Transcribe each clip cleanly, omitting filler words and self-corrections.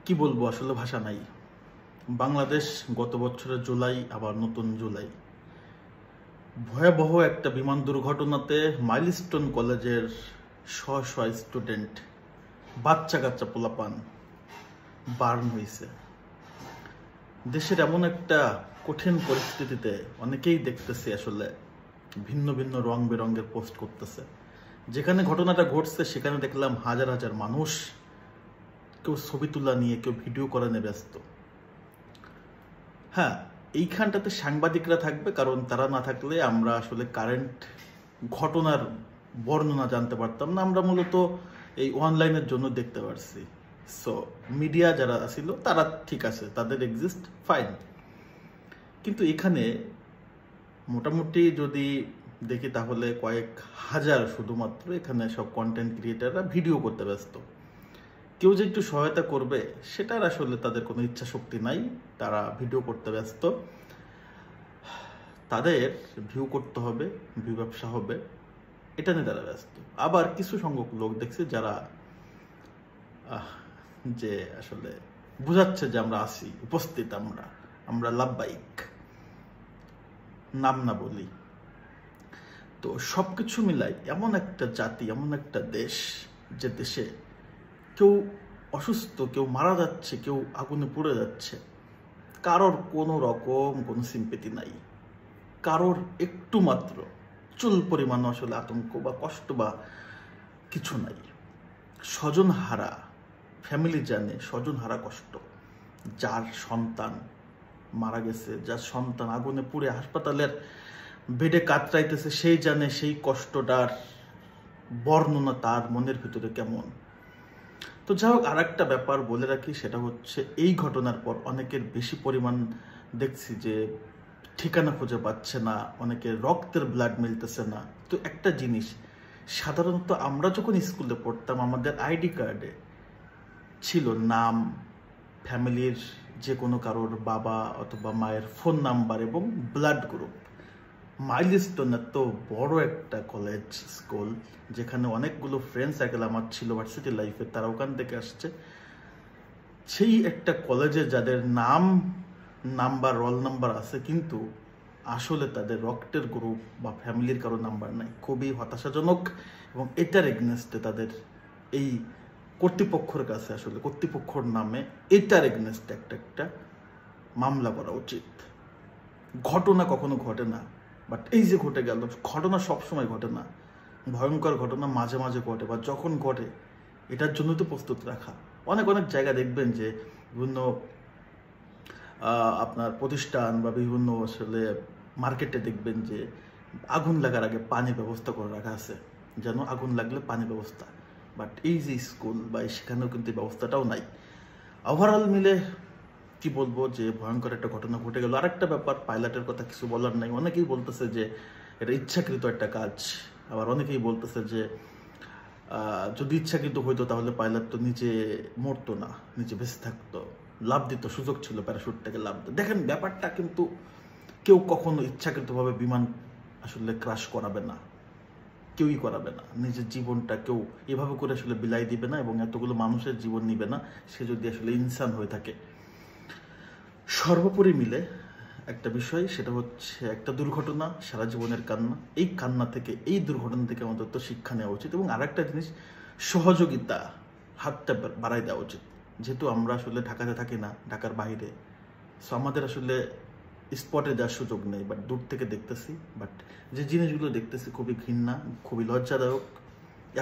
কি বলবো, আসলে ভাষা নাই। বাংলাদেশ গত বছরের জুলাই, আবার নতুন জুলাই, ভয়াবহ একটা বিমান দুর্ঘটনাতে মাইলস্টোন কলেজের শহ স্টুডেন্ট, বাচ্চা কাচ্চা পোলাপান বার্ন হয়েছে। দেশের এমন একটা কঠিন পরিস্থিতিতে অনেকেই দেখতেছি আসলে ভিন্ন ভিন্ন রং বেরঙের পোস্ট করতেছে। যেখানে ঘটনাটা ঘটছে সেখানে দেখলাম হাজার হাজার মানুষ, কেউ ছবি তোলা নিয়ে, কেউ ভিডিও করা নিয়ে ব্যস্ত। হ্যাঁ, এইখানটাতে সাংবাদিকরা থাকবে, কারণ তারা না থাকলে আমরা আসলে কারেন্ট ঘটনার বর্ণনা জানতে পারতাম না। আমরা মূলত এই অনলাইনের জন্য দেখতে পারছি। সো মিডিয়া যারা ছিল তারা ঠিক আছে, তাদের এক্সিস্ট ফাইন। কিন্তু এখানে মোটামুটি যদি দেখি তাহলে কয়েক হাজার শুধুমাত্র এখানে সব কন্টেন্ট ক্রিয়েটাররা ভিডিও করতে ব্যস্ত। কেউ যে একটু সহায়তা করবে সেটার আসলে তাদের কোনো ইচ্ছা শক্তি নাই, তারা ভিডিও করতে ব্যস্ত। তাদের ভিউ করতে হবে, ভিউ ব্যবসা হবে, এটা নিয়ে তারা ব্যস্ত। আবার কিছু সংখ্যক লোক দেখছি যারা যে আসলে বোঝাচ্ছে যে আমরা আছি, উপস্থিত, আমরা লাভবাহিক, নাম না বলি। তো সবকিছু মিলাই এমন একটা জাতি, এমন একটা দেশ, যে দেশে কেউ অসুস্থ, কেউ মারা যাচ্ছে, কেউ আগুনে পুড়ে যাচ্ছে, কারোর কোনো রকম কোনো সিম্পেথি নাই, কারোর একটু মাত্র চুল পরিমাণ আসলে আতঙ্ক বা কষ্ট বা কিছু নাই। স্বজন হারা ফ্যামিলি জানে স্বজন হারা কষ্ট। যার সন্তান মারা গেছে, যার সন্তান আগুনে পুড়ে হাসপাতালের বেডে কাতরাইতেছে, সেই জানে সেই কষ্টটার বর্ণনা তার মনের ভিতরে কেমন। তো যাই হোক, আর একটা ব্যাপার বলে রাখি, সেটা হচ্ছে এই ঘটনার পর অনেকের বেশি পরিমাণ দেখছি যে ঠিকানা খুঁজে পাচ্ছে না, অনেকের রক্তের ব্লাড মিলতেছে না। তো একটা জিনিস, সাধারণত আমরা যখন স্কুলে পড়তাম আমাদের আইডি কার্ডে ছিল নাম, ফ্যামিলির যে কোনো কারোর বাবা অথবা মায়ের ফোন নাম্বার এবং ব্লাড গ্রুপ। মাইলস্টোন এত বড় একটা কলেজ স্কুল, যেখানে অনেকগুলো ফ্রেন্ড সার্কেল আমার ছিল ভার্সিটি লাইফে, তারা ওখান থেকে আসছে। সেই একটা কলেজে যাদের নাম, নাম্বার, রোল নাম্বার আছে, কিন্তু আসলে তাদের রক্তের গ্রুপ বা ফ্যামিলির কারো নাম্বার নাই, খুবই হতাশাজনক। এবং এটার এগনেস্টে তাদের এই কর্তৃপক্ষের কাছে, আসলে কর্তৃপক্ষর নামে এটার এগনেস্টে একটা মামলা করা উচিত। ঘটনা কখনো ঘটে না, বাট এই যে ঘটে গেল, ঘটনা সবসময় ঘটে না, ভয়ঙ্কর ঘটনা মাঝে মাঝে ঘটে, বা যখন ঘটে এটার জন্য তো প্রস্তুত রাখা। অনেক অনেক জায়গা দেখবেন যে বিভিন্ন আপনার প্রতিষ্ঠান বা বিভিন্ন আসলে মার্কেটে দেখবেন যে আগুন লাগার আগে পানি ব্যবস্থা করে রাখা আছে, যেন আগুন লাগলে পানি ব্যবস্থা। বাট এই যে স্কুল বা সেখানেও কিন্তু ব্যবস্থাটাও নাই। ওভারঅল মিলে কি বলবো, যে ভয়ঙ্কর একটা ঘটনা ঘটে গেল। আরেকটা ব্যাপার, পাইলটের কথা কিছু বলার নাই। অনেকেই বলতেছে যে এটা ইচ্ছাকৃত একটা কাজ, আবার অনেকেই বলতেছে যে যদি ইচ্ছাকৃত হইতো তাহলে পাইলট তো নিজে মরতো না, নিজে বেঁচে থাকতো, লাভ দিত, সুযোগ ছিল প্যারাশুট থেকে লাভ দিত। দেখেন ব্যাপারটা কিন্তু কেউ কখনো ইচ্ছাকৃতভাবে বিমান আসলে ক্রাশ করাবে না, কেউই করাবে না। নিজের জীবনটা কেউ এভাবে করে আসলে বিলাই দিবে না, এবং এতগুলো মানুষের জীবন নিবে না, সে যদি আসলে ইনসান হয়ে থাকে। সর্বোপরি মিলে একটা বিষয়, সেটা হচ্ছে একটা দুর্ঘটনা, সারা জীবনের কান্না। এই কান্না থেকে, এই দুর্ঘটনা থেকে আমাদের তো শিক্ষা নেওয়া উচিত। এবং আরেকটা জিনিস, সহযোগিতা হাতটা বাড়াই দেওয়া উচিত। যেহেতু আমরা আসলে ঢাকাতে থাকি না, ঢাকার বাইরে, সো আমাদের আসলে স্পটে যাওয়ার সুযোগ নেই, বাট দূর থেকে দেখতেছি। বাট যে জিনিসগুলো দেখতেছি খুবই ঘৃণা, খুবই লজ্জাদায়ক।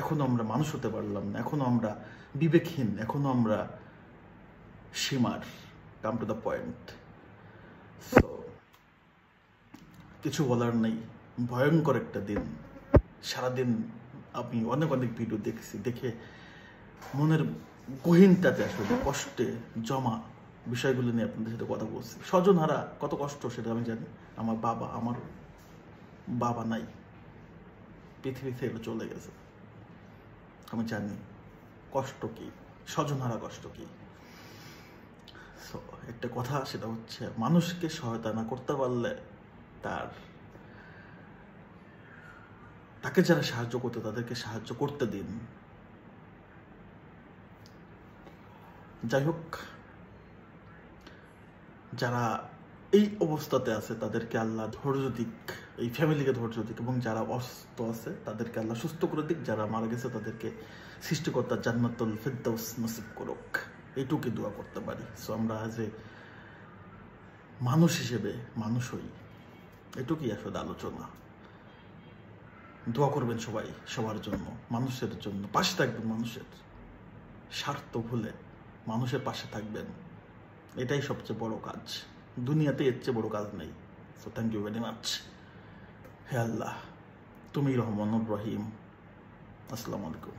এখনো আমরা মানুষ হতে পারলাম না, এখনো আমরা বিবেকহীন, এখনো আমরা সীমার। Come to the point. So কিছু বলার নেই, ভয়ঙ্কর একটা দিন। সারাদিন আমি অনেক অনেক ভিডিও দেখছি, দেখে মনের গহীনতাতে আসলে কষ্টে জমা বিষয়গুলো নিয়ে আপনাদের সাথে কথা বলছি। স্বজন হারা কত কষ্ট সেটা আমি জানি। আমার বাবা নাই, পৃথিবী থেকে চলে গেছে। আমি জানি কষ্ট কি, স্বজন হারা কষ্ট কি। সো একটা কথা, সেটা হচ্ছে মানুষকে সহায়তা না করতে পারলে তাকে যারা সাহায্য করতে, তাদেরকে সাহায্য করতে দিন। যাই হোক, যারা এই অবস্থাতে আছে তাদেরকে আল্লাহ ধৈর্য দিক, এই ফ্যামিলিকে ধৈর্য দিক, এবং যারা অসুস্থ আছে তাদেরকে আল্লাহ সুস্থ করে দিক, যারা মারা গেছে তাদেরকে সৃষ্টিকর্তা জান্নাতুল ফিরদাউস নসিব করুক, এইটুকুই দোয়া করতে পারি। সো আমরা যে মানুষ হিসেবে মানুষ হই, এটুকুই আসলে আলোচনা। দোয়া করবেন সবাই সবার জন্য, মানুষের জন্য, পাশে থাকবেন, মানুষের স্বার্থ ভুলে মানুষের পাশে থাকবেন, এটাই সবচেয়ে বড় কাজ। দুনিয়াতে এর চেয়ে বড় কাজ নেই। So thank you very much. হে আল্লাহ, তুমি রহমানুর রহিম। আসসালামু আলাইকুম।